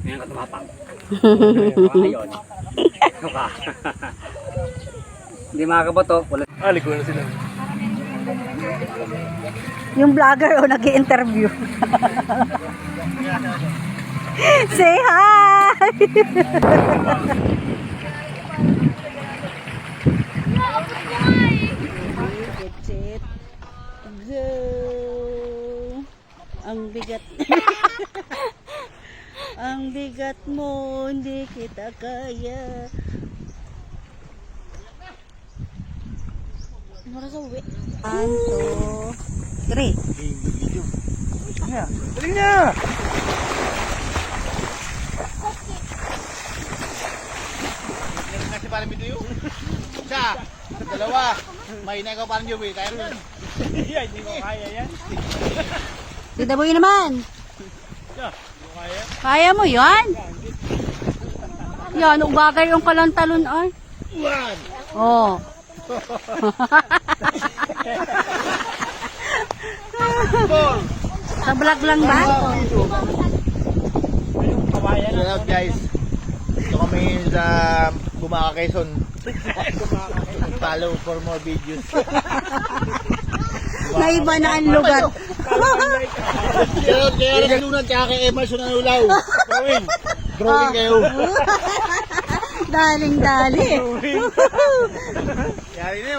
Ngayon ka tumapang. Ayun. Hindi makakaboto. Liko na sila. Yung vlogger o nag-i-interview. Say hi! Get go! Ang bigat. Ang bigat mo, hindi kita kaya. Mara sa uwi. 1, 2, 3. Galing na! Kasi parang ito yun. Isa, dalawa. May na ikaw parang yun. Kaya rin. Hindi mo kaya yan. Tita Boy naman. Kaya mo yan? Yan, ubagay yung kalantalon ay. Oh. Sa vlog lang ba? Shout out guys. Ito kami sa Gumaka Quezon. Follow for more videos. Naiba na ang lugar. Kaya naglunan kaya kay Emerson Anulaw. Drawing kayo. Daling-dali. Yari na yun.